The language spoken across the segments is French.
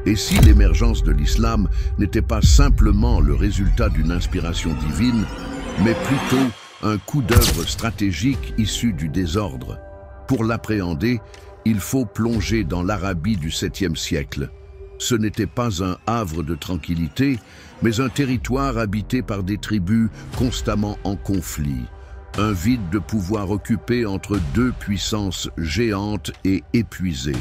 Et si l'émergence de l'islam n'était pas simplement le résultat d'une inspiration divine, mais plutôt un coup d'œuvre stratégique issu du désordre? Pour l'appréhender, il faut plonger dans l'Arabie du 7e siècle. Ce n'était pas un havre de tranquillité, mais un territoire habité par des tribus constamment en conflit. Un vide de pouvoir occupé entre deux puissances géantes et épuisées,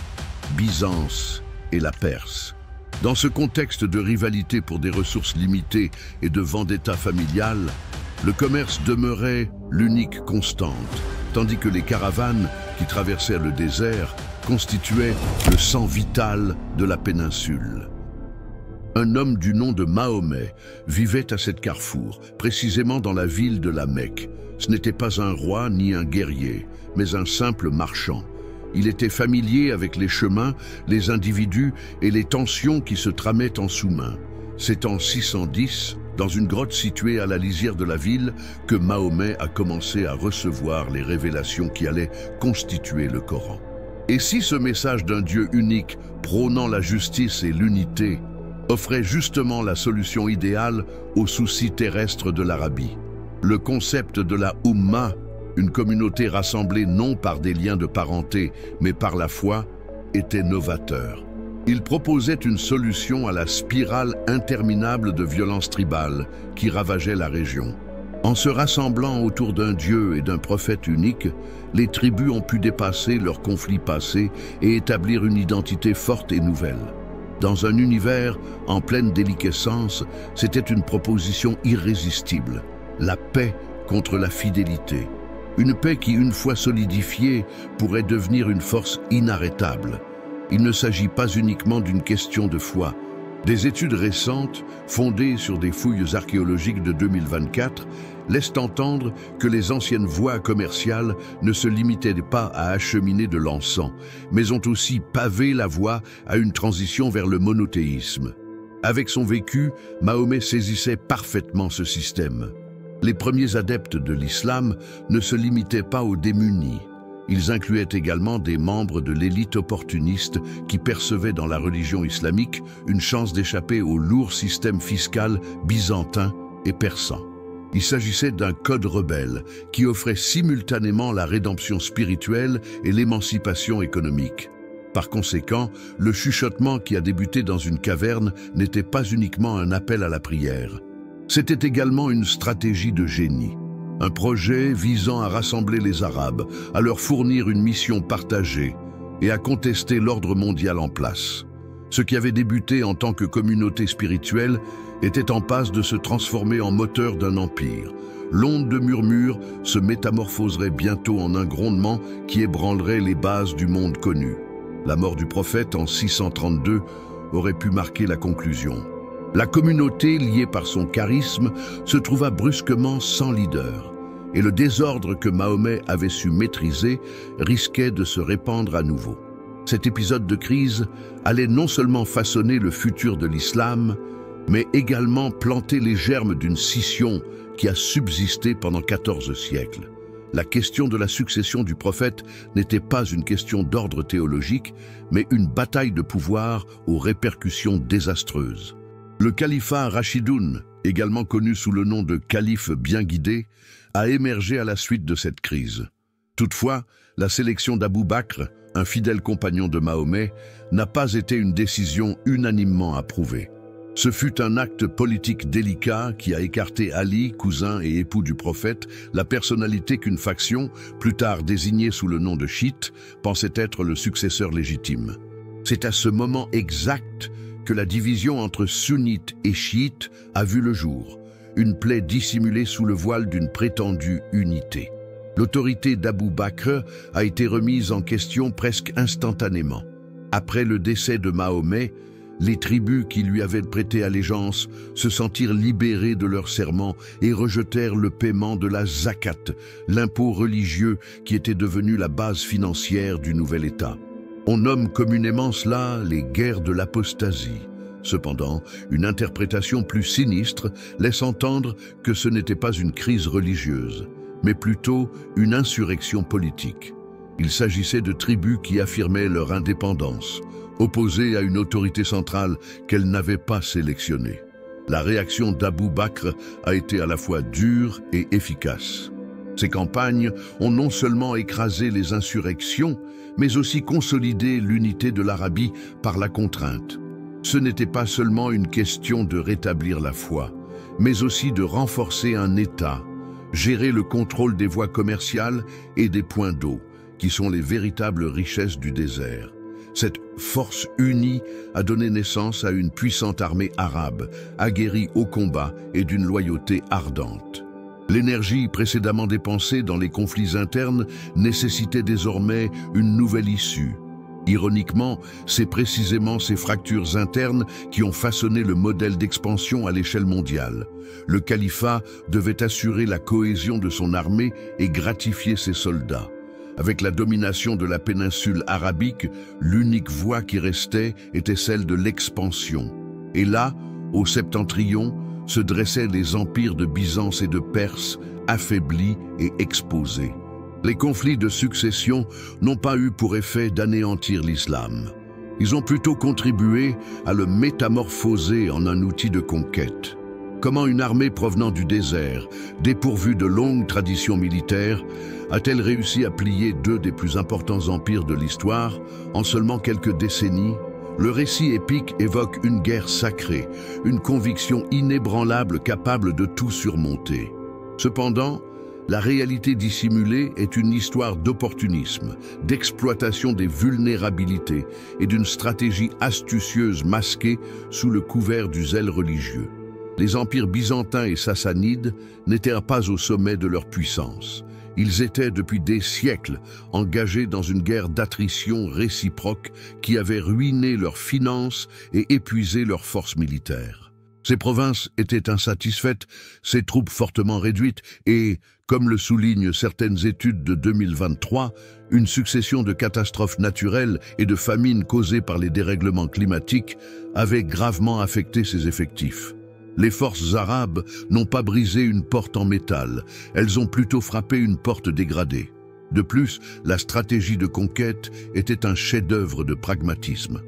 Byzance et la Perse. Dans ce contexte de rivalité pour des ressources limitées et de vendetta familiale, le commerce demeurait l'unique constante, tandis que les caravanes qui traversèrent le désert constituaient le sang vital de la péninsule. Un homme du nom de Mahomet vivait à cette carrefour, précisément dans la ville de la Mecque. Ce n'était pas un roi ni un guerrier, mais un simple marchand. Il était familier avec les chemins, les individus et les tensions qui se tramaient en sous-main. C'est en 610, dans une grotte située à la lisière de la ville, que Mahomet a commencé à recevoir les révélations qui allaient constituer le Coran. Et si ce message d'un Dieu unique, prônant la justice et l'unité, offrait justement la solution idéale aux soucis terrestres de l'Arabie? Le concept de la Ummah, une communauté rassemblée non par des liens de parenté, mais par la foi, était novateur. Il proposait une solution à la spirale interminable de violence tribale qui ravageait la région. En se rassemblant autour d'un Dieu et d'un prophète unique, les tribus ont pu dépasser leurs conflits passés et établir une identité forte et nouvelle. Dans un univers en pleine déliquescence, c'était une proposition irrésistible. La paix contre la fidélité. Une paix qui, une fois solidifiée, pourrait devenir une force inarrêtable. Il ne s'agit pas uniquement d'une question de foi. Des études récentes, fondées sur des fouilles archéologiques de 2024, laissent entendre que les anciennes voies commerciales ne se limitaient pas à acheminer de l'encens, mais ont aussi pavé la voie à une transition vers le monothéisme. Avec son vécu, Mahomet saisissait parfaitement ce système. Les premiers adeptes de l'islam ne se limitaient pas aux démunis. Ils incluaient également des membres de l'élite opportuniste qui percevaient dans la religion islamique une chance d'échapper au lourd système fiscal byzantin et persan. Il s'agissait d'un code rebelle qui offrait simultanément la rédemption spirituelle et l'émancipation économique. Par conséquent, le chuchotement qui a débuté dans une caverne n'était pas uniquement un appel à la prière. C'était également une stratégie de génie, un projet visant à rassembler les Arabes, à leur fournir une mission partagée et à contester l'ordre mondial en place. Ce qui avait débuté en tant que communauté spirituelle était en passe de se transformer en moteur d'un empire. L'onde de murmures se métamorphoserait bientôt en un grondement qui ébranlerait les bases du monde connu. La mort du prophète en 632 aurait pu marquer la conclusion. La communauté, liée par son charisme, se trouva brusquement sans leader, et le désordre que Mahomet avait su maîtriser risquait de se répandre à nouveau. Cet épisode de crise allait non seulement façonner le futur de l'islam, mais également planter les germes d'une scission qui a subsisté pendant 14 siècles. La question de la succession du prophète n'était pas une question d'ordre théologique, mais une bataille de pouvoir aux répercussions désastreuses. Le califat Rachidoun, également connu sous le nom de calife bien guidé, a émergé à la suite de cette crise. Toutefois, la sélection d'Abou Bakr, un fidèle compagnon de Mahomet, n'a pas été une décision unanimement approuvée. Ce fut un acte politique délicat qui a écarté Ali, cousin et époux du prophète, la personnalité qu'une faction, plus tard désignée sous le nom de chiite, pensait être le successeur légitime. C'est à ce moment exact que la division entre sunnites et chiites a vu le jour, une plaie dissimulée sous le voile d'une prétendue unité. L'autorité d'Abou Bakr a été remise en question presque instantanément. Après le décès de Mahomet, les tribus qui lui avaient prêté allégeance se sentirent libérées de leurs serments et rejetèrent le paiement de la zakat, l'impôt religieux qui était devenu la base financière du nouvel État. On nomme communément cela les guerres de l'apostasie. Cependant, une interprétation plus sinistre laisse entendre que ce n'était pas une crise religieuse, mais plutôt une insurrection politique. Il s'agissait de tribus qui affirmaient leur indépendance, opposée à une autorité centrale qu'elle n'avait pas sélectionnée. La réaction d'Abou Bakr a été à la fois dure et efficace. Ces campagnes ont non seulement écrasé les insurrections, mais aussi consolidé l'unité de l'Arabie par la contrainte. Ce n'était pas seulement une question de rétablir la foi, mais aussi de renforcer un État, gérer le contrôle des voies commerciales et des points d'eau, qui sont les véritables richesses du désert. Cette force unie a donné naissance à une puissante armée arabe, aguerrie au combat et d'une loyauté ardente. L'énergie précédemment dépensée dans les conflits internes nécessitait désormais une nouvelle issue. Ironiquement, c'est précisément ces fractures internes qui ont façonné le modèle d'expansion à l'échelle mondiale. Le califat devait assurer la cohésion de son armée et gratifier ses soldats. Avec la domination de la péninsule arabique, l'unique voie qui restait était celle de l'expansion. Et là, au septentrion, se dressaient les empires de Byzance et de Perse, affaiblis et exposés. Les conflits de succession n'ont pas eu pour effet d'anéantir l'islam. Ils ont plutôt contribué à le métamorphoser en un outil de conquête. Comment une armée provenant du désert, dépourvue de longues traditions militaires, a-t-elle réussi à plier deux des plus importants empires de l'histoire en seulement quelques décennies? Le récit épique évoque une guerre sacrée, une conviction inébranlable capable de tout surmonter. Cependant, la réalité dissimulée est une histoire d'opportunisme, d'exploitation des vulnérabilités et d'une stratégie astucieuse masquée sous le couvert du zèle religieux. Les empires byzantins et sassanides n'étaient pas au sommet de leur puissance. Ils étaient depuis des siècles engagés dans une guerre d'attrition réciproque qui avait ruiné leurs finances et épuisé leurs forces militaires. Ces provinces étaient insatisfaites, ces troupes fortement réduites et, comme le soulignent certaines études de 2023, une succession de catastrophes naturelles et de famines causées par les dérèglements climatiques avait gravement affecté ces effectifs. Les forces arabes n'ont pas brisé une porte en métal, elles ont plutôt frappé une porte dégradée. De plus, la stratégie de conquête était un chef-d'œuvre de pragmatisme.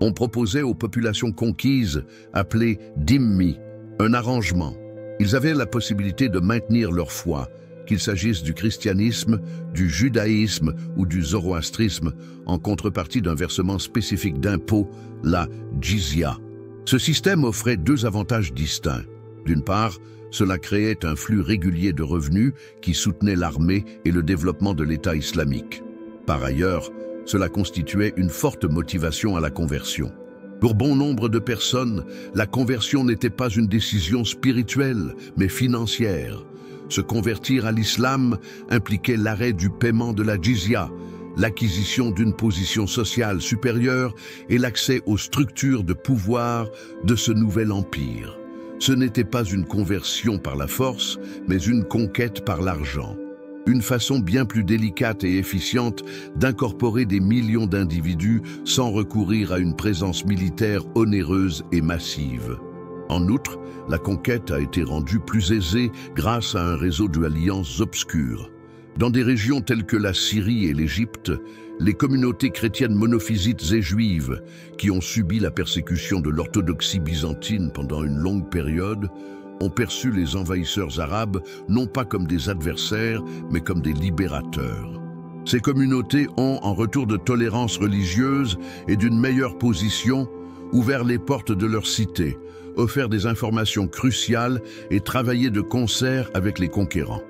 On proposait aux populations conquises, appelées dhimmi, un arrangement. Ils avaient la possibilité de maintenir leur foi, qu'il s'agisse du christianisme, du judaïsme ou du zoroastrisme, en contrepartie d'un versement spécifique d'impôt, la jizya. Ce système offrait deux avantages distincts. D'une part, cela créait un flux régulier de revenus qui soutenait l'armée et le développement de l'État islamique. Par ailleurs, cela constituait une forte motivation à la conversion. Pour bon nombre de personnes, la conversion n'était pas une décision spirituelle, mais financière. Se convertir à l'islam impliquait l'arrêt du paiement de la jizya, l'acquisition d'une position sociale supérieure et l'accès aux structures de pouvoir de ce nouvel empire. Ce n'était pas une conversion par la force, mais une conquête par l'argent. Une façon bien plus délicate et efficiente d'incorporer des millions d'individus sans recourir à une présence militaire onéreuse et massive. En outre, la conquête a été rendue plus aisée grâce à un réseau d'alliances obscures. Dans des régions telles que la Syrie et l'Égypte, les communautés chrétiennes monophysites et juives, qui ont subi la persécution de l'orthodoxie byzantine pendant une longue période, ont perçu les envahisseurs arabes non pas comme des adversaires, mais comme des libérateurs. Ces communautés ont, en retour de tolérance religieuse et d'une meilleure position, ouvert les portes de leur cité, offert des informations cruciales et travaillé de concert avec les conquérants.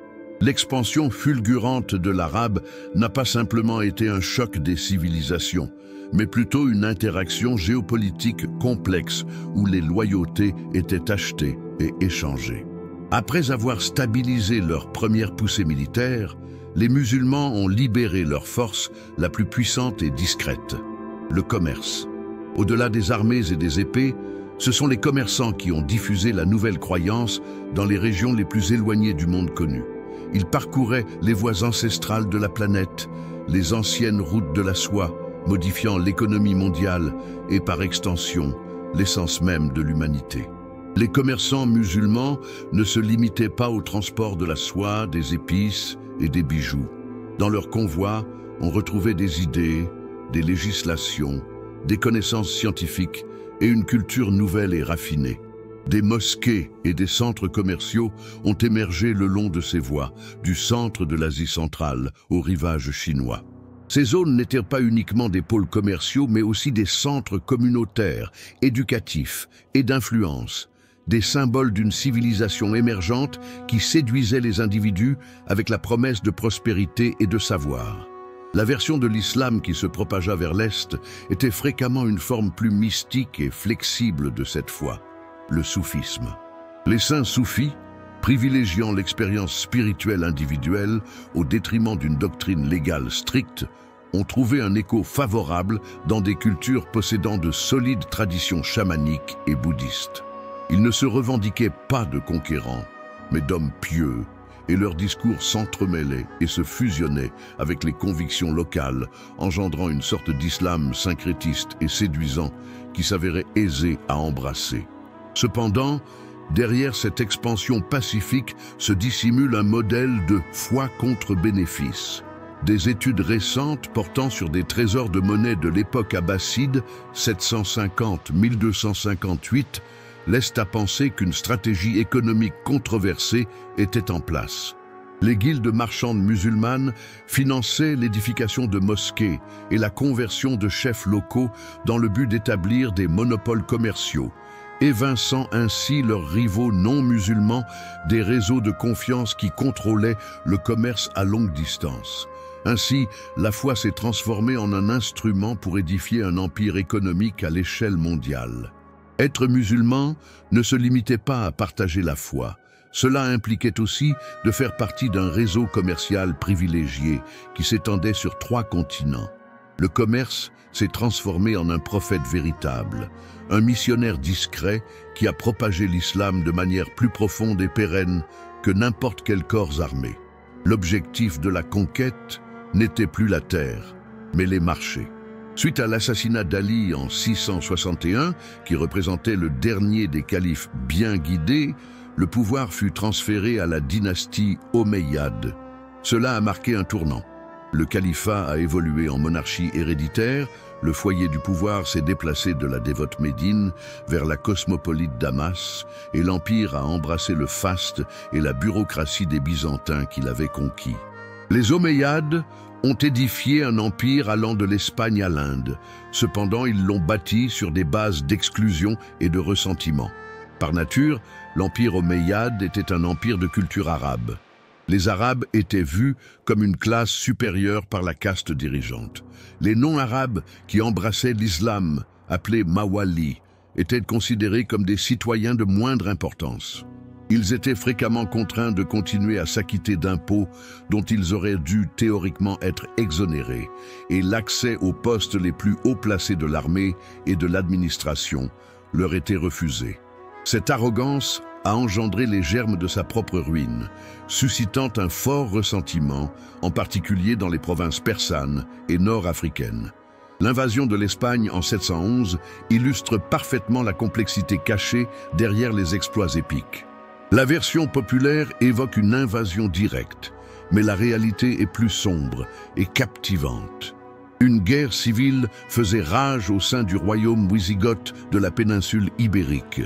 L'expansion fulgurante de l'arabe n'a pas simplement été un choc des civilisations, mais plutôt une interaction géopolitique complexe où les loyautés étaient achetées et échangées. Après avoir stabilisé leur première poussée militaire, les musulmans ont libéré leur force la plus puissante et discrète, le commerce. Au-delà des armées et des épées, ce sont les commerçants qui ont diffusé la nouvelle croyance dans les régions les plus éloignées du monde connu. Ils parcouraient les voies ancestrales de la planète, les anciennes routes de la soie, modifiant l'économie mondiale et, par extension, l'essence même de l'humanité. Les commerçants musulmans ne se limitaient pas au transport de la soie, des épices et des bijoux. Dans leurs convois, on retrouvait des idées, des législations, des connaissances scientifiques et une culture nouvelle et raffinée. Des mosquées et des centres commerciaux ont émergé le long de ces voies, du centre de l'Asie centrale au rivage chinois. Ces zones n'étaient pas uniquement des pôles commerciaux, mais aussi des centres communautaires, éducatifs et d'influence, des symboles d'une civilisation émergente qui séduisait les individus avec la promesse de prospérité et de savoir. La version de l'islam qui se propagea vers l'Est était fréquemment une forme plus mystique et flexible de cette foi, le soufisme. Les saints soufis, privilégiant l'expérience spirituelle individuelle au détriment d'une doctrine légale stricte, ont trouvé un écho favorable dans des cultures possédant de solides traditions chamaniques et bouddhistes. Ils ne se revendiquaient pas de conquérants, mais d'hommes pieux, et leurs discours s'entremêlaient et se fusionnaient avec les convictions locales, engendrant une sorte d'islam syncrétiste et séduisant qui s'avérait aisé à embrasser. Cependant, derrière cette expansion pacifique se dissimule un modèle de foi contre bénéfice. Des études récentes portant sur des trésors de monnaie de l'époque abbasside, 750-1258, laissent à penser qu'une stratégie économique controversée était en place. Les guildes marchandes musulmanes finançaient l'édification de mosquées et la conversion de chefs locaux dans le but d'établir des monopoles commerciaux, évinçant ainsi leurs rivaux non musulmans des réseaux de confiance qui contrôlaient le commerce à longue distance. Ainsi, la foi s'est transformée en un instrument pour édifier un empire économique à l'échelle mondiale. Être musulman ne se limitait pas à partager la foi. Cela impliquait aussi de faire partie d'un réseau commercial privilégié qui s'étendait sur 3 continents. Le commerce s'est transformé en un prophète véritable, un missionnaire discret qui a propagé l'islam de manière plus profonde et pérenne que n'importe quel corps armé. L'objectif de la conquête n'était plus la terre, mais les marchés. Suite à l'assassinat d'Ali en 661, qui représentait le dernier des califes bien guidés, le pouvoir fut transféré à la dynastie Omeyyade. Cela a marqué un tournant. Le califat a évolué en monarchie héréditaire, le foyer du pouvoir s'est déplacé de la dévote Médine vers la cosmopolite Damas, et l'empire a embrassé le faste et la bureaucratie des Byzantins qu'il avait conquis. Les Omeyyades ont édifié un empire allant de l'Espagne à l'Inde. Cependant, ils l'ont bâti sur des bases d'exclusion et de ressentiment. Par nature, l'empire omeyyade était un empire de culture arabe. Les Arabes étaient vus comme une classe supérieure par la caste dirigeante. Les non-arabes qui embrassaient l'islam, appelés Mawali, étaient considérés comme des citoyens de moindre importance. Ils étaient fréquemment contraints de continuer à s'acquitter d'impôts dont ils auraient dû théoriquement être exonérés, et l'accès aux postes les plus haut placés de l'armée et de l'administration leur était refusé. Cette arrogance a engendré les germes de sa propre ruine, suscitant un fort ressentiment, en particulier dans les provinces persanes et nord-africaines. L'invasion de l'Espagne en 711 illustre parfaitement la complexité cachée derrière les exploits épiques. La version populaire évoque une invasion directe, mais la réalité est plus sombre et captivante. Une guerre civile faisait rage au sein du royaume wisigoth de la péninsule ibérique.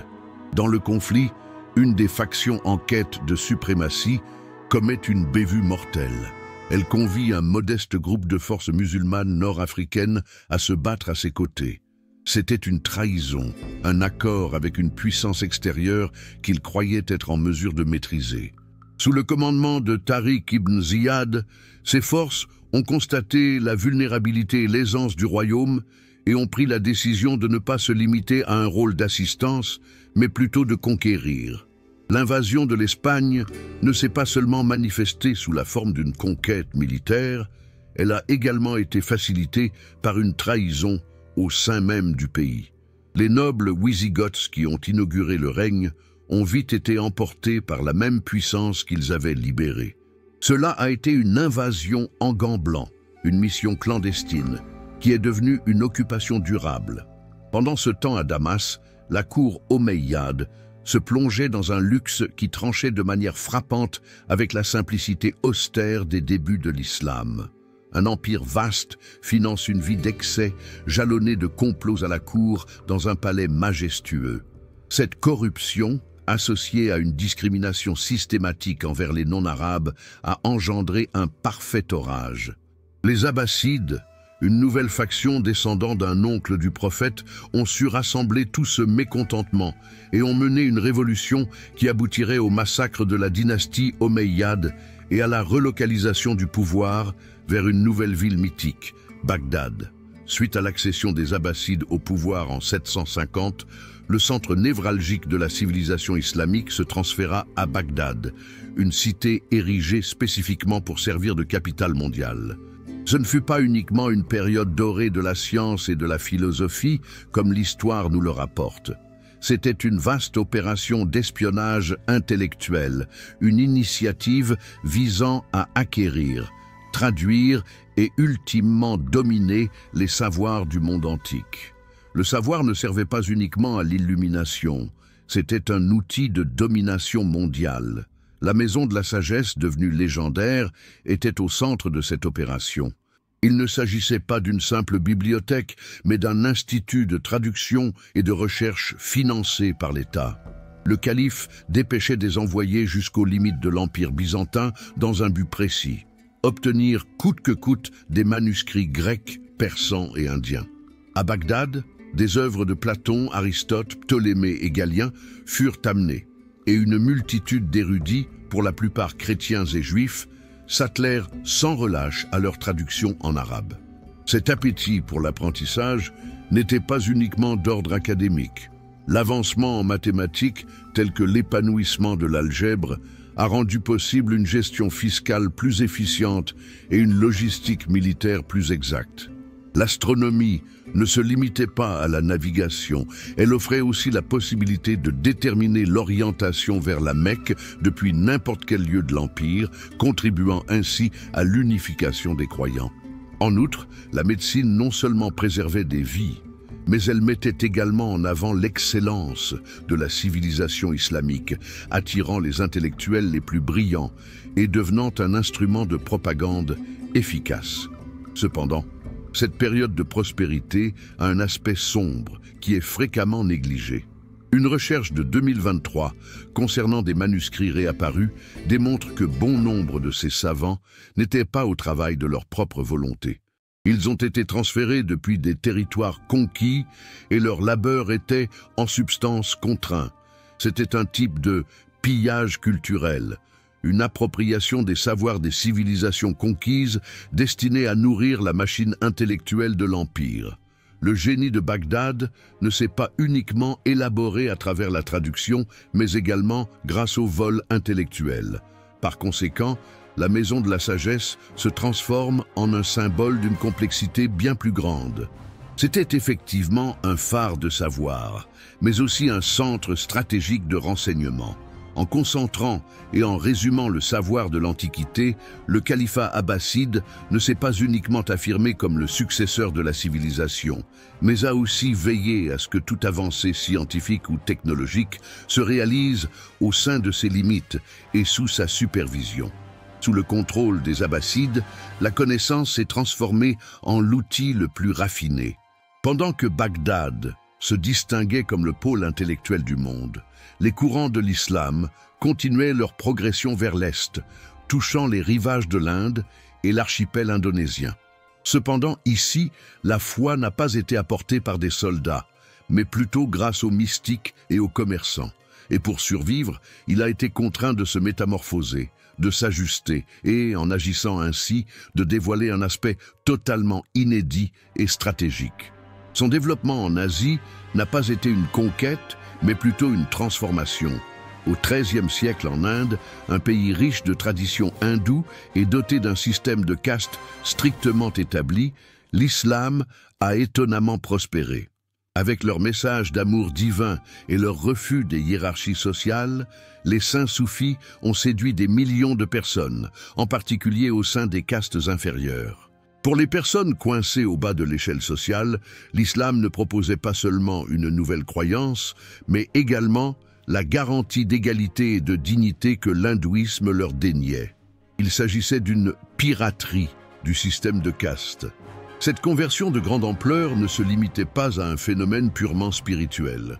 Dans le conflit, une des factions en quête de suprématie commet une bévue mortelle. Elle convie un modeste groupe de forces musulmanes nord-africaines à se battre à ses côtés. C'était une trahison, un accord avec une puissance extérieure qu'il croyait être en mesure de maîtriser. Sous le commandement de Tariq ibn Ziyad, ses forces ont constaté la vulnérabilité et l'aisance du royaume et ont pris la décision de ne pas se limiter à un rôle d'assistance, mais plutôt de conquérir. L'invasion de l'Espagne ne s'est pas seulement manifestée sous la forme d'une conquête militaire, elle a également été facilitée par une trahison au sein même du pays. Les nobles Wisigoths qui ont inauguré le règne ont vite été emportés par la même puissance qu'ils avaient libérée. Cela a été une invasion en gants blancs, une mission clandestine, qui est devenue une occupation durable. Pendant ce temps à Damas, la cour omeyyade se plongeait dans un luxe qui tranchait de manière frappante avec la simplicité austère des débuts de l'islam. Un empire vaste finance une vie d'excès, jalonnée de complots à la cour dans un palais majestueux. Cette corruption, associée à une discrimination systématique envers les non-arabes, a engendré un parfait orage. Les Abbassides, une nouvelle faction descendant d'un oncle du prophète, ont su rassembler tout ce mécontentement et ont mené une révolution qui aboutirait au massacre de la dynastie Omeyyade et à la relocalisation du pouvoir vers une nouvelle ville mythique, Bagdad. Suite à l'accession des Abbassides au pouvoir en 750, le centre névralgique de la civilisation islamique se transféra à Bagdad, une cité érigée spécifiquement pour servir de capitale mondiale. Ce ne fut pas uniquement une période dorée de la science et de la philosophie, comme l'histoire nous le rapporte. C'était une vaste opération d'espionnage intellectuel, une initiative visant à acquérir, traduire et ultimement dominer les savoirs du monde antique. Le savoir ne servait pas uniquement à l'illumination, c'était un outil de domination mondiale. La Maison de la Sagesse, devenue légendaire, était au centre de cette opération. Il ne s'agissait pas d'une simple bibliothèque, mais d'un institut de traduction et de recherche financé par l'État. Le calife dépêchait des envoyés jusqu'aux limites de l'Empire byzantin dans un but précis: obtenir coûte que coûte des manuscrits grecs, persans et indiens. À Bagdad, des œuvres de Platon, Aristote, Ptolémée et Galien furent amenées, et une multitude d'érudits, pour la plupart chrétiens et juifs, s'attelèrent sans relâche à leur traduction en arabe. Cet appétit pour l'apprentissage n'était pas uniquement d'ordre académique. L'avancement en mathématiques, tel que l'épanouissement de l'algèbre, a rendu possible une gestion fiscale plus efficiente et une logistique militaire plus exacte. L'astronomie ne se limitait pas à la navigation, elle offrait aussi la possibilité de déterminer l'orientation vers la Mecque depuis n'importe quel lieu de l'Empire, contribuant ainsi à l'unification des croyants. En outre, la médecine non seulement préservait des vies, mais elle mettait également en avant l'excellence de la civilisation islamique, attirant les intellectuels les plus brillants et devenant un instrument de propagande efficace. Cependant, cette période de prospérité a un aspect sombre qui est fréquemment négligé. Une recherche de 2023 concernant des manuscrits réapparus démontre que bon nombre de ces savants n'étaient pas au travail de leur propre volonté. Ils ont été transférés depuis des territoires conquis et leur labeur était en substance contraint. C'était un type de pillage culturel, une appropriation des savoirs des civilisations conquises destinée à nourrir la machine intellectuelle de l'Empire. Le génie de Bagdad ne s'est pas uniquement élaboré à travers la traduction, mais également grâce au vol intellectuel. Par conséquent, la Maison de la Sagesse se transforme en un symbole d'une complexité bien plus grande. C'était effectivement un phare de savoir, mais aussi un centre stratégique de renseignement. En concentrant et en résumant le savoir de l'Antiquité, le califat abbasside ne s'est pas uniquement affirmé comme le successeur de la civilisation, mais a aussi veillé à ce que toute avancée scientifique ou technologique se réalise au sein de ses limites et sous sa supervision. Sous le contrôle des Abbassides, la connaissance s'est transformée en l'outil le plus raffiné. Pendant que Bagdad se distinguait comme le pôle intellectuel du monde, les courants de l'islam continuaient leur progression vers l'Est, touchant les rivages de l'Inde et l'archipel indonésien. Cependant, ici, la foi n'a pas été apportée par des soldats, mais plutôt grâce aux mystiques et aux commerçants. Et pour survivre, il a été contraint de se métamorphoser, de s'ajuster et, en agissant ainsi, de dévoiler un aspect totalement inédit et stratégique. Son développement en Asie n'a pas été une conquête, mais plutôt une transformation. Au XIIIe siècle en Inde, un pays riche de traditions hindoues et doté d'un système de castes strictement établi, l'islam a étonnamment prospéré. Avec leur message d'amour divin et leur refus des hiérarchies sociales, les saints soufis ont séduit des millions de personnes, en particulier au sein des castes inférieures. Pour les personnes coincées au bas de l'échelle sociale, l'islam ne proposait pas seulement une nouvelle croyance, mais également la garantie d'égalité et de dignité que l'hindouisme leur déniait. Il s'agissait d'une piraterie du système de caste. Cette conversion de grande ampleur ne se limitait pas à un phénomène purement spirituel.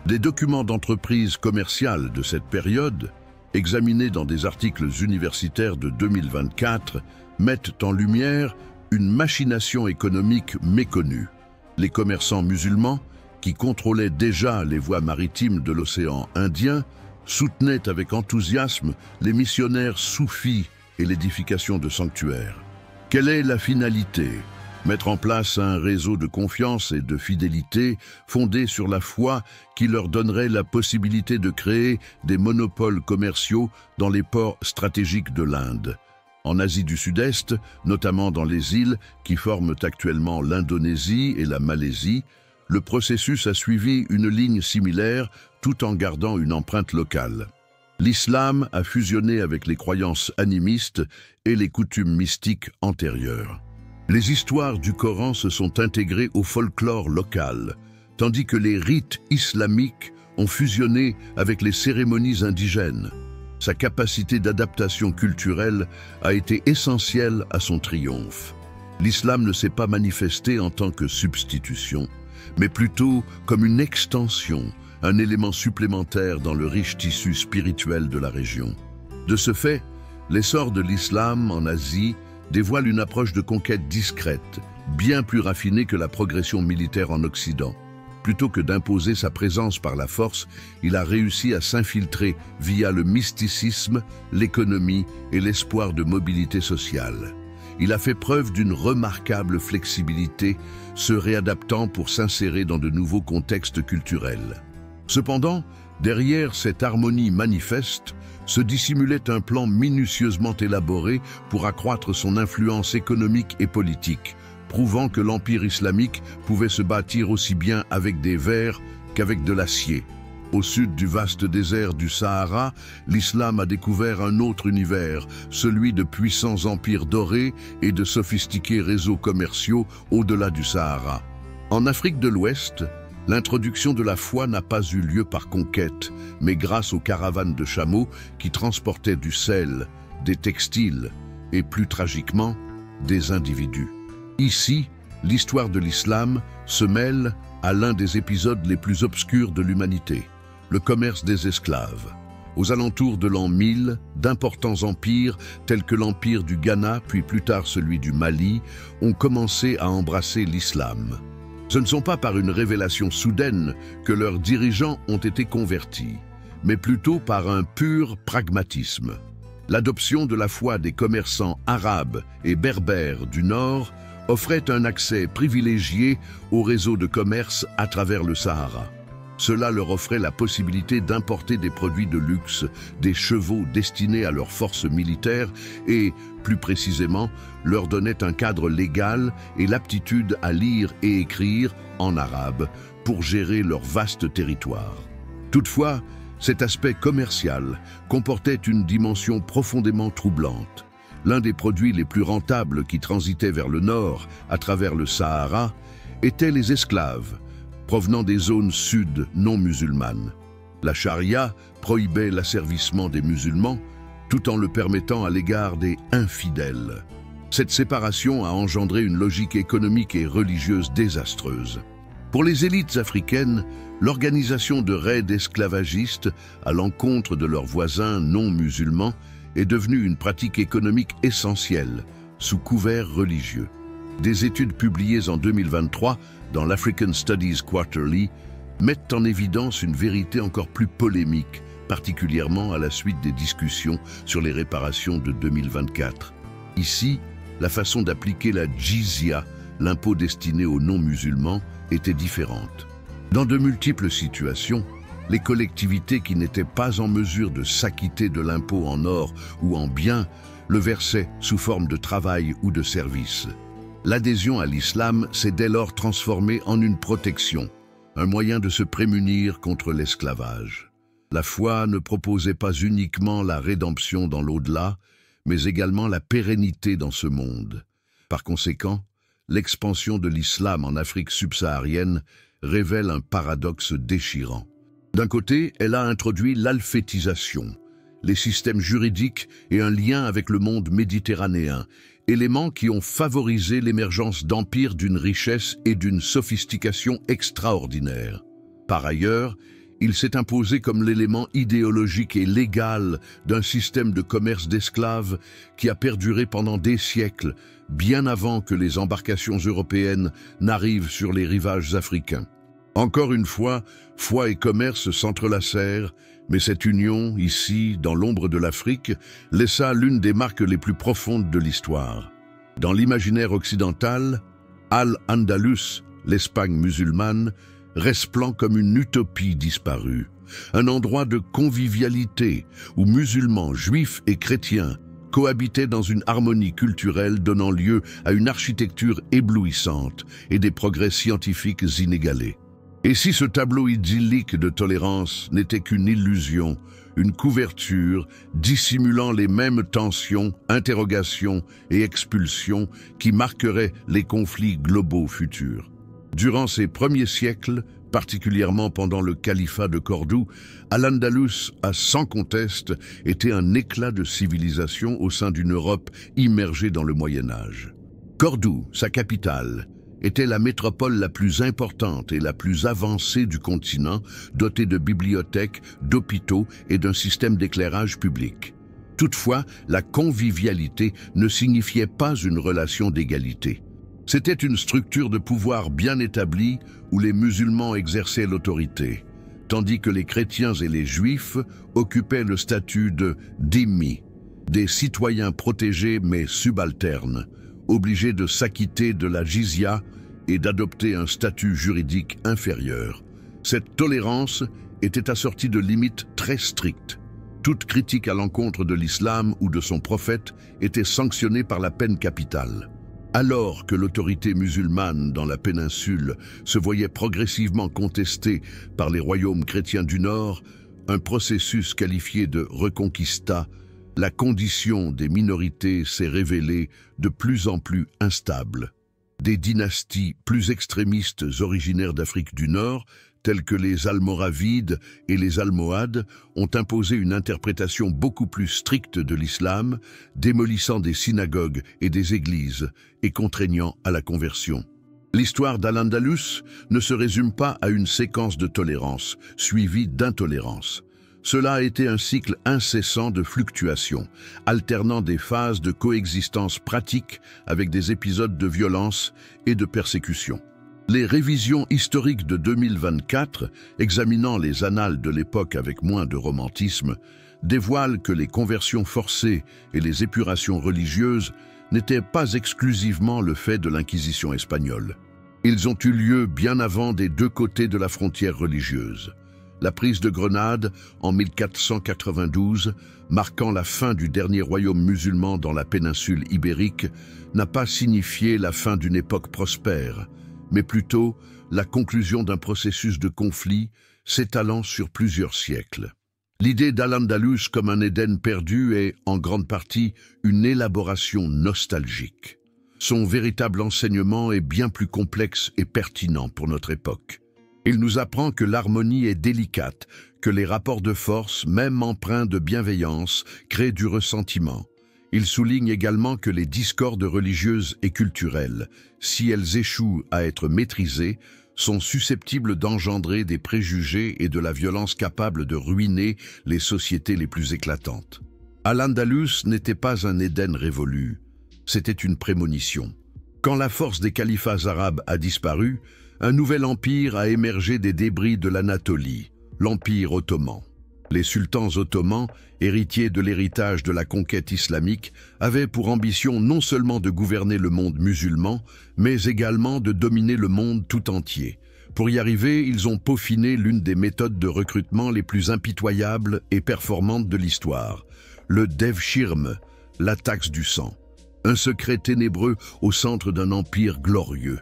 Des documents d'entreprise commerciales de cette période, examinés dans des articles universitaires de 2024, mettent en lumière une machination économique méconnue. Les commerçants musulmans, qui contrôlaient déjà les voies maritimes de l'océan Indien, soutenaient avec enthousiasme les missionnaires soufis et l'édification de sanctuaires. Quelle est la finalité ? Mettre en place un réseau de confiance et de fidélité fondé sur la foi qui leur donnerait la possibilité de créer des monopoles commerciaux dans les ports stratégiques de l'Inde. En Asie du Sud-Est, notamment dans les îles qui forment actuellement l'Indonésie et la Malaisie, le processus a suivi une ligne similaire tout en gardant une empreinte locale. L'islam a fusionné avec les croyances animistes et les coutumes mystiques antérieures. Les histoires du Coran se sont intégrées au folklore local, tandis que les rites islamiques ont fusionné avec les cérémonies indigènes. Sa capacité d'adaptation culturelle a été essentielle à son triomphe. L'islam ne s'est pas manifesté en tant que substitution, mais plutôt comme une extension, un élément supplémentaire dans le riche tissu spirituel de la région. De ce fait, l'essor de l'islam en Asie dévoile une approche de conquête discrète, bien plus raffinée que la progression militaire en Occident. Plutôt que d'imposer sa présence par la force, il a réussi à s'infiltrer via le mysticisme, l'économie et l'espoir de mobilité sociale. Il a fait preuve d'une remarquable flexibilité, se réadaptant pour s'insérer dans de nouveaux contextes culturels. Cependant, derrière cette harmonie manifeste, se dissimulait un plan minutieusement élaboré pour accroître son influence économique et politique, prouvant que l'Empire islamique pouvait se bâtir aussi bien avec des vers qu'avec de l'acier. Au sud du vaste désert du Sahara, l'islam a découvert un autre univers, celui de puissants empires dorés et de sophistiqués réseaux commerciaux au-delà du Sahara. En Afrique de l'Ouest, l'introduction de la foi n'a pas eu lieu par conquête, mais grâce aux caravanes de chameaux qui transportaient du sel, des textiles et, plus tragiquement, des individus. Ici, l'histoire de l'islam se mêle à l'un des épisodes les plus obscurs de l'humanité, le commerce des esclaves. Aux alentours de l'an 1000, d'importants empires, tels que l'empire du Ghana, puis plus tard celui du Mali, ont commencé à embrasser l'islam. Ce ne sont pas par une révélation soudaine que leurs dirigeants ont été convertis, mais plutôt par un pur pragmatisme. L'adoption de la foi des commerçants arabes et berbères du Nord offrait un accès privilégié au réseau de commerce à travers le Sahara. Cela leur offrait la possibilité d'importer des produits de luxe, des chevaux destinés à leurs forces militaires et, plus précisément, leur donnait un cadre légal et l'aptitude à lire et écrire en arabe pour gérer leur vaste territoire. Toutefois, cet aspect commercial comportait une dimension profondément troublante. L'un des produits les plus rentables qui transitaient vers le nord à travers le Sahara étaient les esclaves, provenant des zones sud non musulmanes. La charia prohibait l'asservissement des musulmans tout en le permettant à l'égard des infidèles. Cette séparation a engendré une logique économique et religieuse désastreuse. Pour les élites africaines, l'organisation de raids esclavagistes à l'encontre de leurs voisins non musulmans est devenue une pratique économique essentielle, sous couvert religieux. Des études publiées en 2023 dans l'African Studies Quarterly mettent en évidence une vérité encore plus polémique, particulièrement à la suite des discussions sur les réparations de 2024. Ici, la façon d'appliquer la jizya, l'impôt destiné aux non-musulmans, était différente. Dans de multiples situations, les collectivités qui n'étaient pas en mesure de s'acquitter de l'impôt en or ou en biens le versaient sous forme de travail ou de service. L'adhésion à l'islam s'est dès lors transformée en une protection, un moyen de se prémunir contre l'esclavage. La foi ne proposait pas uniquement la rédemption dans l'au-delà, mais également la pérennité dans ce monde. Par conséquent, l'expansion de l'islam en Afrique subsaharienne révèle un paradoxe déchirant. D'un côté, elle a introduit l'alphétisation, les systèmes juridiques et un lien avec le monde méditerranéen, éléments qui ont favorisé l'émergence d'empires d'une richesse et d'une sophistication extraordinaires. Par ailleurs, il s'est imposé comme l'élément idéologique et légal d'un système de commerce d'esclaves qui a perduré pendant des siècles, bien avant que les embarcations européennes n'arrivent sur les rivages africains. Encore une fois, foi et commerce s'entrelacèrent, mais cette union, ici, dans l'ombre de l'Afrique, laissa l'une des marques les plus profondes de l'histoire. Dans l'imaginaire occidental, Al-Andalus, l'Espagne musulmane, resplend comme une utopie disparue, un endroit de convivialité où musulmans, juifs et chrétiens cohabitaient dans une harmonie culturelle donnant lieu à une architecture éblouissante et des progrès scientifiques inégalés. Et si ce tableau idyllique de tolérance n'était qu'une illusion, une couverture dissimulant les mêmes tensions, interrogations et expulsions qui marqueraient les conflits globaux futurs? Durant ces premiers siècles, particulièrement pendant le califat de Cordoue, Al-Andalus a sans conteste été un éclat de civilisation au sein d'une Europe immergée dans le Moyen-Âge. Cordoue, sa capitale, était la métropole la plus importante et la plus avancée du continent, dotée de bibliothèques, d'hôpitaux et d'un système d'éclairage public. Toutefois, la convivialité ne signifiait pas une relation d'égalité. C'était une structure de pouvoir bien établie où les musulmans exerçaient l'autorité, tandis que les chrétiens et les juifs occupaient le statut de dhimmi, des citoyens protégés mais subalternes, obligés de s'acquitter de la jizya et d'adopter un statut juridique inférieur. Cette tolérance était assortie de limites très strictes. Toute critique à l'encontre de l'islam ou de son prophète était sanctionnée par la peine capitale. Alors que l'autorité musulmane dans la péninsule se voyait progressivement contestée par les royaumes chrétiens du Nord, un processus qualifié de reconquista, la condition des minorités s'est révélée de plus en plus instable. Des dynasties plus extrémistes originaires d'Afrique du Nord, telles que les Almoravides et les Almohades, ont imposé une interprétation beaucoup plus stricte de l'islam, démolissant des synagogues et des églises et contraignant à la conversion. L'histoire d'Al-Andalus ne se résume pas à une séquence de tolérance, suivie d'intolérance. Cela a été un cycle incessant de fluctuations, alternant des phases de coexistence pratique avec des épisodes de violence et de persécution. Les révisions historiques de 2024, examinant les annales de l'époque avec moins de romantisme, dévoilent que les conversions forcées et les épurations religieuses n'étaient pas exclusivement le fait de l'Inquisition espagnole. Ils ont eu lieu bien avant des deux côtés de la frontière religieuse. La prise de Grenade en 1492, marquant la fin du dernier royaume musulman dans la péninsule ibérique, n'a pas signifié la fin d'une époque prospère, mais plutôt la conclusion d'un processus de conflit s'étalant sur plusieurs siècles. L'idée d'Al-Andalus comme un Éden perdu est, en grande partie, une élaboration nostalgique. Son véritable enseignement est bien plus complexe et pertinent pour notre époque. Il nous apprend que l'harmonie est délicate, que les rapports de force, même empreints de bienveillance, créent du ressentiment. Il souligne également que les discordes religieuses et culturelles, si elles échouent à être maîtrisées, sont susceptibles d'engendrer des préjugés et de la violence capable de ruiner les sociétés les plus éclatantes. Al-Andalus n'était pas un Éden révolu, c'était une prémonition. Quand la force des califats arabes a disparu, un nouvel empire a émergé des débris de l'Anatolie, l'Empire ottoman. Les sultans ottomans, héritiers de l'héritage de la conquête islamique, avaient pour ambition non seulement de gouverner le monde musulman, mais également de dominer le monde tout entier. Pour y arriver, ils ont peaufiné l'une des méthodes de recrutement les plus impitoyables et performantes de l'histoire, le devshirm, la taxe du sang. Un secret ténébreux au centre d'un empire glorieux.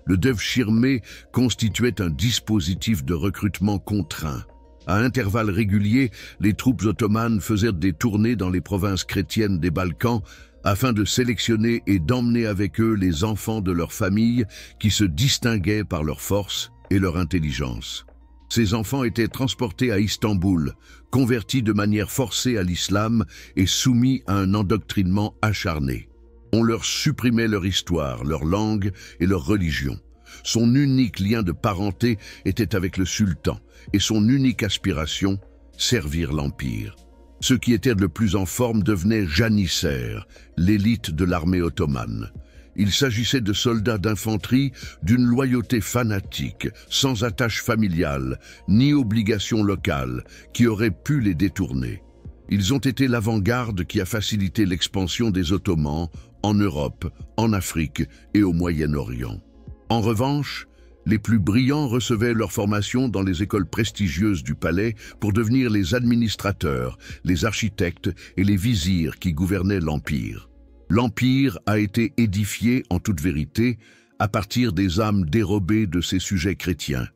Le devshirmé constituait un dispositif de recrutement contraint. À intervalles réguliers, les troupes ottomanes faisaient des tournées dans les provinces chrétiennes des Balkans afin de sélectionner et d'emmener avec eux les enfants de leur famille qui se distinguaient par leur force et leur intelligence. Ces enfants étaient transportés à Istanbul, convertis de manière forcée à l'islam et soumis à un endoctrinement acharné. On leur supprimait leur histoire, leur langue et leur religion. Son unique lien de parenté était avec le sultan, et son unique aspiration, servir l'Empire. Ceux qui étaient le plus en forme devenaient janissaires, l'élite de l'armée ottomane. Il s'agissait de soldats d'infanterie d'une loyauté fanatique, sans attache familiale, ni obligation locale, qui auraient pu les détourner. Ils ont été l'avant-garde qui a facilité l'expansion des Ottomans en Europe, en Afrique et au Moyen-Orient. En revanche, les plus brillants recevaient leur formation dans les écoles prestigieuses du palais pour devenir les administrateurs, les architectes et les vizirs qui gouvernaient l'Empire. L'Empire a été édifié, en toute vérité, à partir des âmes dérobées de ses sujets chrétiens.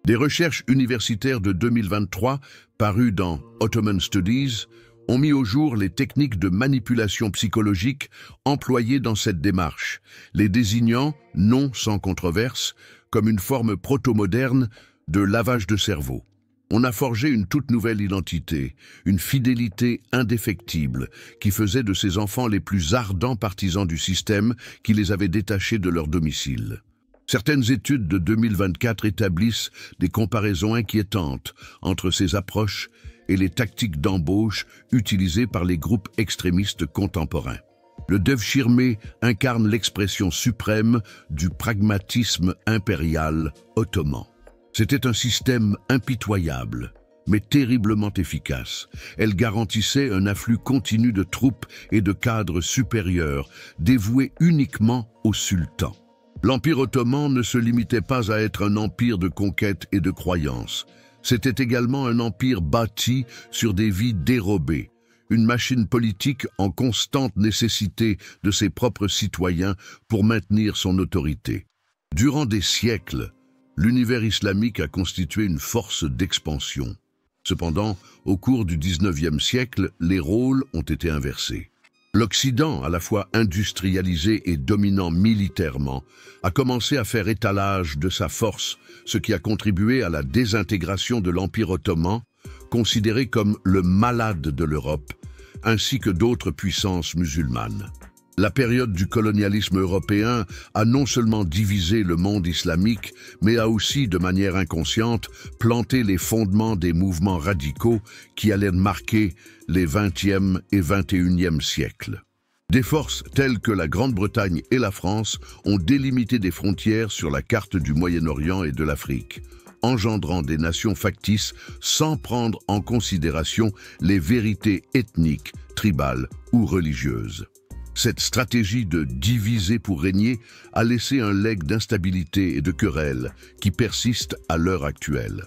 Des recherches universitaires de 2023, parues dans Ottoman Studies, ont mis au jour les techniques de manipulation psychologique employées dans cette démarche, les désignant, non sans controverse, comme une forme proto-moderne de lavage de cerveau. On a forgé une toute nouvelle identité, une fidélité indéfectible qui faisait de ces enfants les plus ardents partisans du système qui les avait détachés de leur domicile. Certaines études de 2024 établissent des comparaisons inquiétantes entre ces approches et les tactiques d'embauche utilisées par les groupes extrémistes contemporains. Le Devshirme incarne l'expression suprême du pragmatisme impérial ottoman. C'était un système impitoyable, mais terriblement efficace. Elle garantissait un afflux continu de troupes et de cadres supérieurs, dévoués uniquement au sultan. L'Empire ottoman ne se limitait pas à être un empire de conquête et de croyance. C'était également un empire bâti sur des vies dérobées, une machine politique en constante nécessité de ses propres citoyens pour maintenir son autorité. Durant des siècles, l'univers islamique a constitué une force d'expansion. Cependant, au cours du XIXe siècle, les rôles ont été inversés. L'Occident, à la fois industrialisé et dominant militairement, a commencé à faire étalage de sa force, ce qui a contribué à la désintégration de l'Empire ottoman, considéré comme le malade de l'Europe, ainsi que d'autres puissances musulmanes. La période du colonialisme européen a non seulement divisé le monde islamique, mais a aussi, de manière inconsciente, planté les fondements des mouvements radicaux qui allaient marquer les XXe et XXIe siècles. Des forces telles que la Grande-Bretagne et la France ont délimité des frontières sur la carte du Moyen-Orient et de l'Afrique, engendrant des nations factices sans prendre en considération les vérités ethniques, tribales ou religieuses. Cette stratégie de diviser pour régner a laissé un legs d'instabilité et de querelles qui persiste à l'heure actuelle.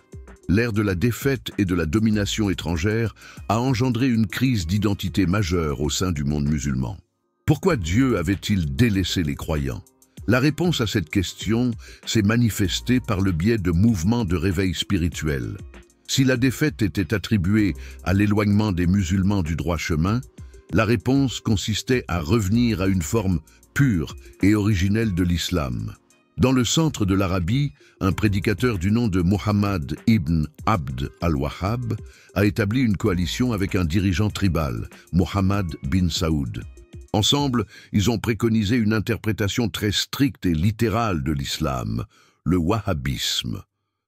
L'ère de la défaite et de la domination étrangère a engendré une crise d'identité majeure au sein du monde musulman. Pourquoi Dieu avait-il délaissé les croyants? La réponse à cette question s'est manifestée par le biais de mouvements de réveil spirituel. Si la défaite était attribuée à l'éloignement des musulmans du droit chemin, la réponse consistait à revenir à une forme pure et originelle de l'islam. Dans le centre de l'Arabie, un prédicateur du nom de Muhammad ibn Abd al-Wahhab a établi une coalition avec un dirigeant tribal, Muhammad bin Saoud. Ensemble, ils ont préconisé une interprétation très stricte et littérale de l'islam, le wahhabisme.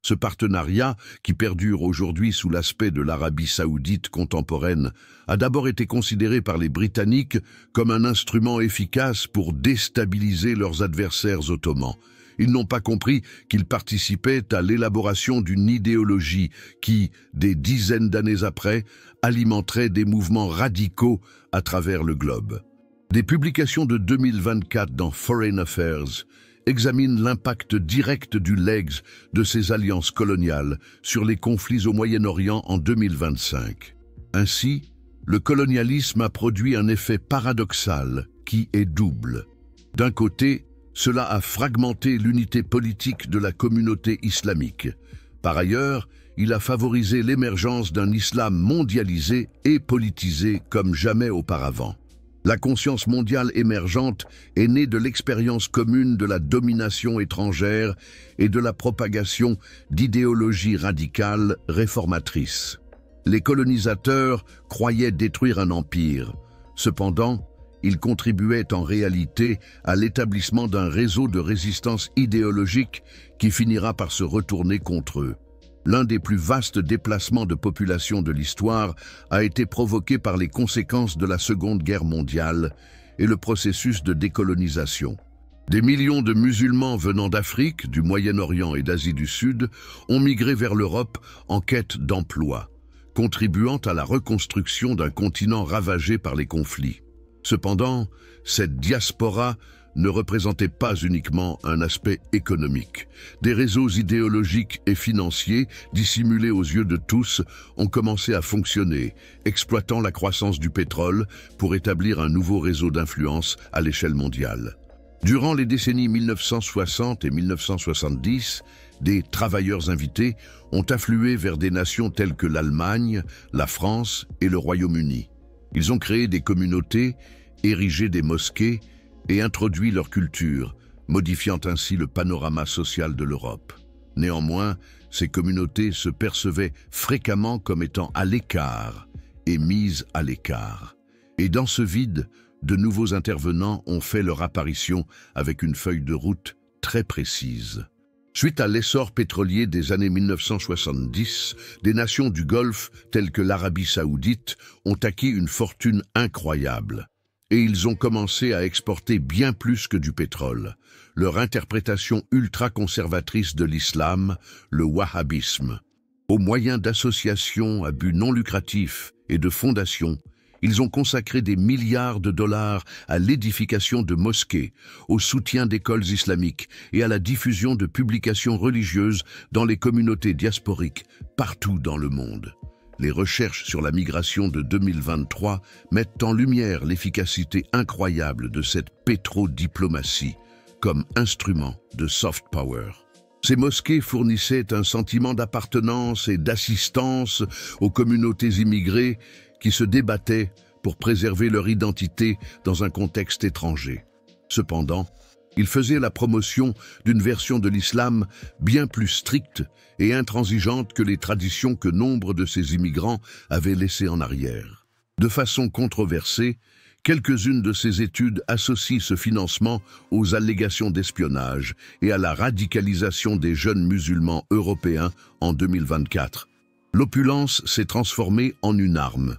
Ce partenariat, qui perdure aujourd'hui sous l'aspect de l'Arabie saoudite contemporaine, a d'abord été considéré par les Britanniques comme un instrument efficace pour déstabiliser leurs adversaires ottomans. Ils n'ont pas compris qu'ils participaient à l'élaboration d'une idéologie qui, des dizaines d'années après, alimenterait des mouvements radicaux à travers le globe. Des publications de 2024 dans Foreign Affairs examinent l'impact direct du legs de ces alliances coloniales sur les conflits au Moyen-Orient en 2025. Ainsi, le colonialisme a produit un effet paradoxal qui est double. D'un côté, cela a fragmenté l'unité politique de la communauté islamique. Par ailleurs, il a favorisé l'émergence d'un islam mondialisé et politisé comme jamais auparavant. La conscience mondiale émergente est née de l'expérience commune de la domination étrangère et de la propagation d'idéologies radicales réformatrices. Les colonisateurs croyaient détruire un empire. Cependant, ils contribuaient en réalité à l'établissement d'un réseau de résistance idéologique qui finira par se retourner contre eux. L'un des plus vastes déplacements de population de l'histoire a été provoqué par les conséquences de la Seconde Guerre mondiale et le processus de décolonisation. Des millions de musulmans venant d'Afrique, du Moyen-Orient et d'Asie du Sud ont migré vers l'Europe en quête d'emploi, contribuant à la reconstruction d'un continent ravagé par les conflits. Cependant, cette diaspora ne représentait pas uniquement un aspect économique. Des réseaux idéologiques et financiers, dissimulés aux yeux de tous, ont commencé à fonctionner, exploitant la croissance du pétrole pour établir un nouveau réseau d'influence à l'échelle mondiale. Durant les décennies 1960 et 1970, des travailleurs invités ont afflué vers des nations telles que l'Allemagne, la France et le Royaume-Uni. Ils ont créé des communautés, érigé des mosquées et introduit leur culture, modifiant ainsi le panorama social de l'Europe. Néanmoins, ces communautés se percevaient fréquemment comme étant à l'écart et mises à l'écart. Et dans ce vide, de nouveaux intervenants ont fait leur apparition avec une feuille de route très précise. Suite à l'essor pétrolier des années 1970, des nations du Golfe, telles que l'Arabie saoudite, ont acquis une fortune incroyable. Et ils ont commencé à exporter bien plus que du pétrole. Leur interprétation ultra-conservatrice de l'islam, le wahhabisme. Au moyen d'associations à but non lucratif et de fondations, ils ont consacré des milliards de dollars à l'édification de mosquées, au soutien d'écoles islamiques et à la diffusion de publications religieuses dans les communautés diasporiques partout dans le monde. Les recherches sur la migration de 2023 mettent en lumière l'efficacité incroyable de cette pétrodiplomatie comme instrument de soft power. Ces mosquées fournissaient un sentiment d'appartenance et d'assistance aux communautés immigrées qui se débattaient pour préserver leur identité dans un contexte étranger. Cependant, ils faisaient la promotion d'une version de l'islam bien plus stricte et intransigeante que les traditions que nombre de ces immigrants avaient laissées en arrière. De façon controversée, quelques-unes de ces études associent ce financement aux allégations d'espionnage et à la radicalisation des jeunes musulmans européens en 2024. L'opulence s'est transformée en une arme.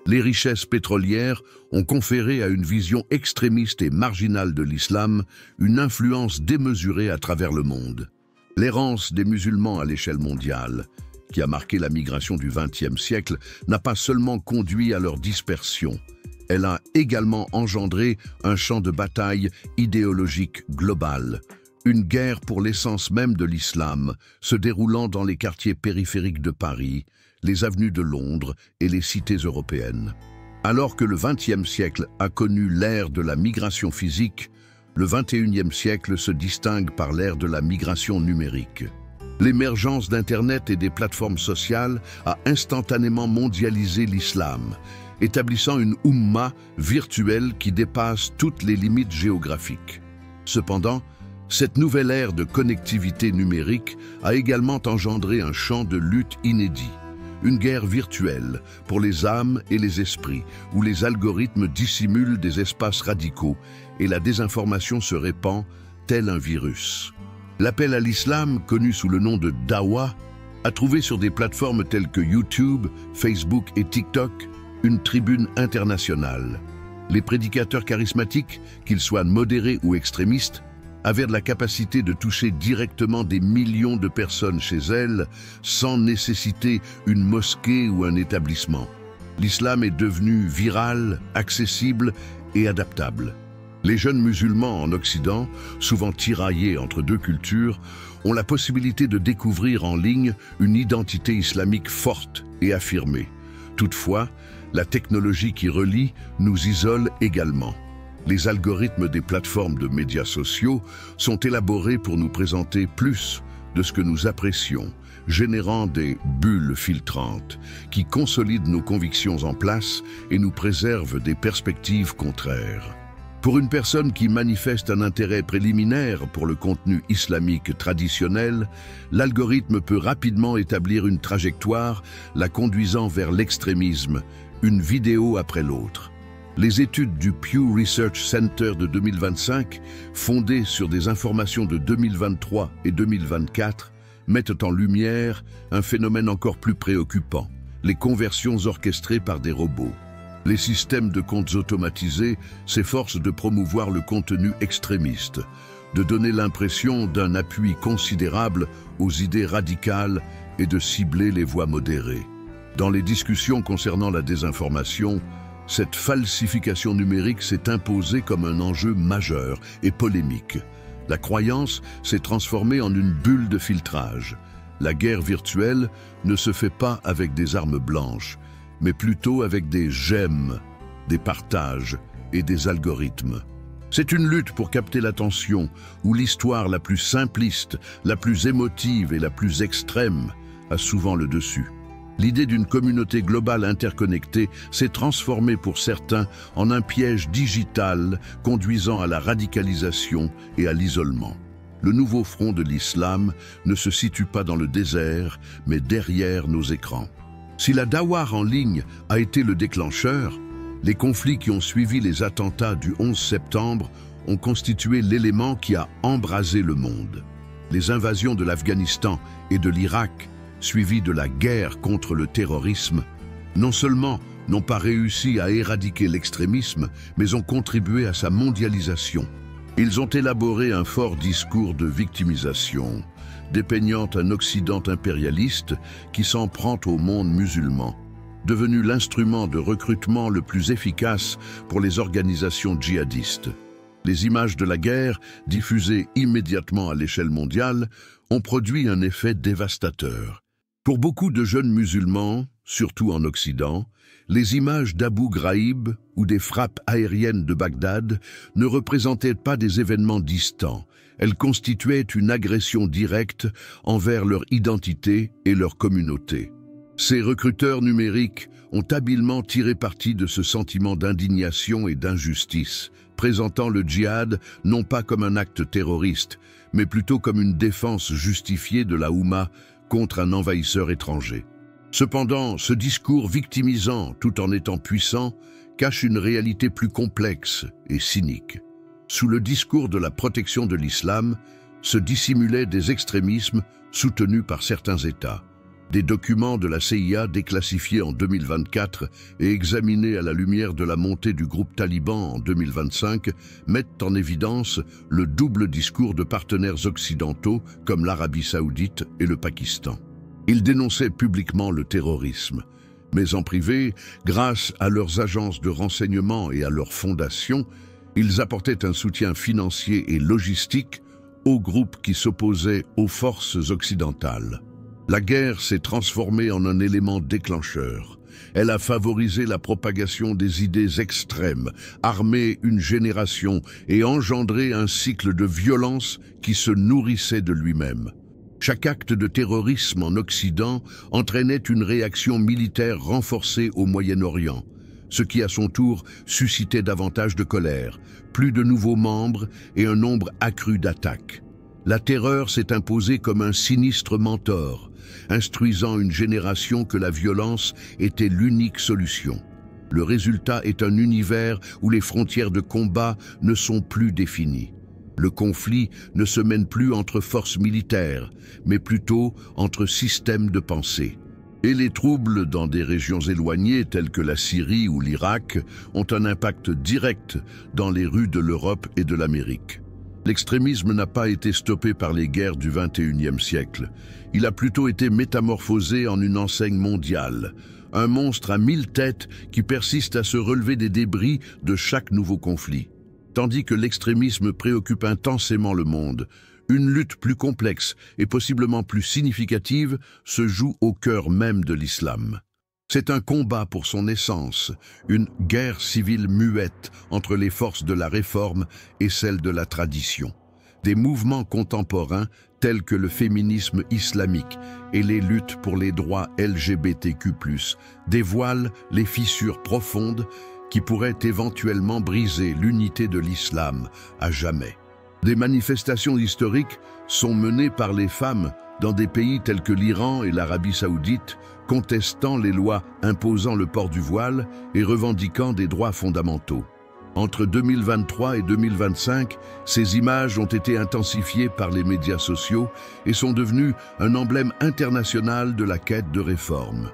Les richesses pétrolières ont conféré à une vision extrémiste et marginale de l'islam une influence démesurée à travers le monde. L'errance des musulmans à l'échelle mondiale, qui a marqué la migration du XXe siècle, n'a pas seulement conduit à leur dispersion. Elle a également engendré un champ de bataille idéologique global, une guerre pour l'essence même de l'islam, se déroulant dans les quartiers périphériques de Paris, les avenues de Londres et les cités européennes. Alors que le XXe siècle a connu l'ère de la migration physique, le XXIe siècle se distingue par l'ère de la migration numérique. L'émergence d'Internet et des plateformes sociales a instantanément mondialisé l'islam, établissant une Oumma virtuelle qui dépasse toutes les limites géographiques. Cependant, cette nouvelle ère de connectivité numérique a également engendré un champ de lutte inédit. Une guerre virtuelle pour les âmes et les esprits, où les algorithmes dissimulent des espaces radicaux et la désinformation se répand tel un virus. L'appel à l'islam, connu sous le nom de Dawa, a trouvé sur des plateformes telles que YouTube, Facebook et TikTok une tribune internationale. Les prédicateurs charismatiques, qu'ils soient modérés ou extrémistes, avaient la capacité de toucher directement des millions de personnes chez elles sans nécessiter une mosquée ou un établissement. L'islam est devenu viral, accessible et adaptable. Les jeunes musulmans en Occident, souvent tiraillés entre deux cultures, ont la possibilité de découvrir en ligne une identité islamique forte et affirmée. Toutefois, la technologie qui relie nous isole également. Les algorithmes des plateformes de médias sociaux sont élaborés pour nous présenter plus de ce que nous apprécions, générant des bulles filtrantes qui consolident nos convictions en place et nous préservent des perspectives contraires. Pour une personne qui manifeste un intérêt préliminaire pour le contenu islamique traditionnel, l'algorithme peut rapidement établir une trajectoire la conduisant vers l'extrémisme, une vidéo après l'autre. Les études du Pew Research Center de 2025, fondées sur des informations de 2023 et 2024, mettent en lumière un phénomène encore plus préoccupant, les conversions orchestrées par des robots. Les systèmes de comptes automatisés s'efforcent de promouvoir le contenu extrémiste, de donner l'impression d'un appui considérable aux idées radicales et de cibler les voix modérées. Dans les discussions concernant la désinformation, cette falsification numérique s'est imposée comme un enjeu majeur et polémique. La croyance s'est transformée en une bulle de filtrage. La guerre virtuelle ne se fait pas avec des armes blanches, mais plutôt avec des j'aime, des partages et des algorithmes. C'est une lutte pour capter l'attention, où l'histoire la plus simpliste, la plus émotive et la plus extrême a souvent le dessus. L'idée d'une communauté globale interconnectée s'est transformée pour certains en un piège digital conduisant à la radicalisation et à l'isolement. Le nouveau front de l'islam ne se situe pas dans le désert, mais derrière nos écrans. Si la Dawah en ligne a été le déclencheur, les conflits qui ont suivi les attentats du 11 septembre ont constitué l'élément qui a embrasé le monde. Les invasions de l'Afghanistan et de l'Irak, suivies de la guerre contre le terrorisme, non seulement n'ont pas réussi à éradiquer l'extrémisme, mais ont contribué à sa mondialisation. Ils ont élaboré un fort discours de victimisation, dépeignant un Occident impérialiste qui s'en prend au monde musulman, devenu l'instrument de recrutement le plus efficace pour les organisations djihadistes. Les images de la guerre, diffusées immédiatement à l'échelle mondiale, ont produit un effet dévastateur. Pour beaucoup de jeunes musulmans, surtout en Occident, les images d'Abu Ghraib ou des frappes aériennes de Bagdad ne représentaient pas des événements distants. Elles constituaient une agression directe envers leur identité et leur communauté. Ces recruteurs numériques ont habilement tiré parti de ce sentiment d'indignation et d'injustice, présentant le djihad non pas comme un acte terroriste, mais plutôt comme une défense justifiée de la Oumma contre un envahisseur étranger. Cependant, ce discours victimisant, tout en étant puissant, cache une réalité plus complexe et cynique. Sous le discours de la protection de l'islam, se dissimulaient des extrémismes soutenus par certains États. Des documents de la CIA déclassifiés en 2024 et examinés à la lumière de la montée du groupe taliban en 2025 mettent en évidence le double discours de partenaires occidentaux comme l'Arabie saoudite et le Pakistan. Ils dénonçaient publiquement le terrorisme, mais en privé, grâce à leurs agences de renseignement et à leurs fondations, ils apportaient un soutien financier et logistique aux groupes qui s'opposaient aux forces occidentales. La guerre s'est transformée en un élément déclencheur. Elle a favorisé la propagation des idées extrêmes, armé une génération et engendré un cycle de violence qui se nourrissait de lui-même. Chaque acte de terrorisme en Occident entraînait une réaction militaire renforcée au Moyen-Orient, ce qui à son tour suscitait davantage de colère, plus de nouveaux membres et un nombre accru d'attaques. La terreur s'est imposée comme un sinistre mentor, instruisant une génération que la violence était l'unique solution. Le résultat est un univers où les frontières de combat ne sont plus définies. Le conflit ne se mène plus entre forces militaires, mais plutôt entre systèmes de pensée. Et les troubles dans des régions éloignées telles que la Syrie ou l'Irak ont un impact direct dans les rues de l'Europe et de l'Amérique. L'extrémisme n'a pas été stoppé par les guerres du XXIe siècle. Il a plutôt été métamorphosé en une enseigne mondiale, un monstre à 1000 têtes qui persiste à se relever des débris de chaque nouveau conflit. Tandis que l'extrémisme préoccupe intensément le monde, une lutte plus complexe et possiblement plus significative se joue au cœur même de l'islam. C'est un combat pour son essence, une guerre civile muette entre les forces de la réforme et celles de la tradition. Des mouvements contemporains tels que le féminisme islamique et les luttes pour les droits LGBTQ+, dévoilent les fissures profondes qui pourraient éventuellement briser l'unité de l'islam à jamais. Des manifestations historiques sont menées par les femmes dans des pays tels que l'Iran et l'Arabie saoudite, contestant les lois imposant le port du voile et revendiquant des droits fondamentaux. Entre 2023 et 2025, ces images ont été intensifiées par les médias sociaux et sont devenues un emblème international de la quête de réforme.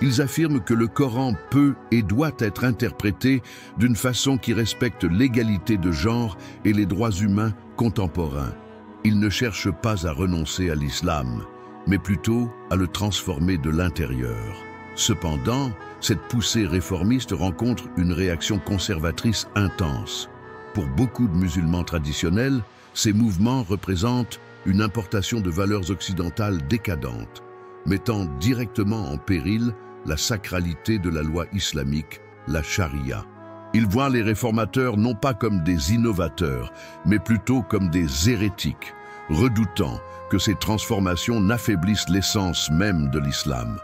Ils affirment que le Coran peut et doit être interprété d'une façon qui respecte l'égalité de genre et les droits humains contemporains. Ils ne cherchent pas à renoncer à l'islam, mais plutôt à le transformer de l'intérieur. Cependant, cette poussée réformiste rencontre une réaction conservatrice intense. Pour beaucoup de musulmans traditionnels, ces mouvements représentent une importation de valeurs occidentales décadentes, mettant directement en péril la sacralité de la loi islamique, la charia. Ils voient les réformateurs non pas comme des innovateurs, mais plutôt comme des hérétiques, redoutant que ces transformations n'affaiblissent l'essence même de l'islam.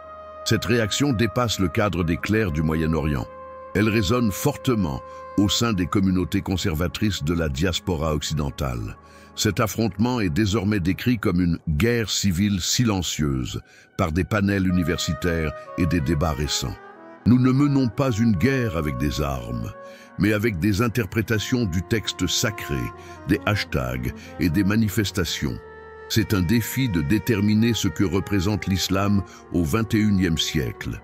Cette réaction dépasse le cadre des clercs du Moyen-Orient. Elle résonne fortement au sein des communautés conservatrices de la diaspora occidentale. Cet affrontement est désormais décrit comme une guerre civile silencieuse par des panels universitaires et des débats récents. Nous ne menons pas une guerre avec des armes, mais avec des interprétations du texte sacré, des hashtags et des manifestations. C'est un défi de déterminer ce que représente l'islam au XXIe siècle.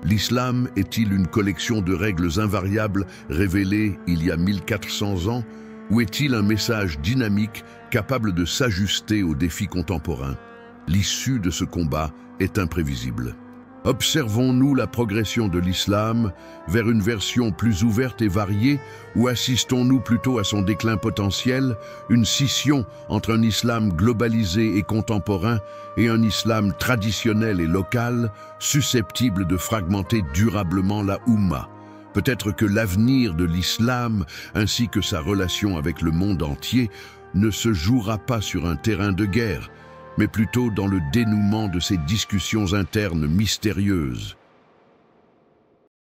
L'islam est-il une collection de règles invariables révélées il y a 1400 ans, ou est-il un message dynamique capable de s'ajuster aux défis contemporains? L'issue de ce combat est imprévisible. Observons-nous la progression de l'islam vers une version plus ouverte et variée, ou assistons-nous plutôt à son déclin potentiel, une scission entre un islam globalisé et contemporain et un islam traditionnel et local, susceptible de fragmenter durablement la Oumma? Peut-être que l'avenir de l'islam, ainsi que sa relation avec le monde entier, ne se jouera pas sur un terrain de guerre, mais plutôt dans le dénouement de ces discussions internes mystérieuses.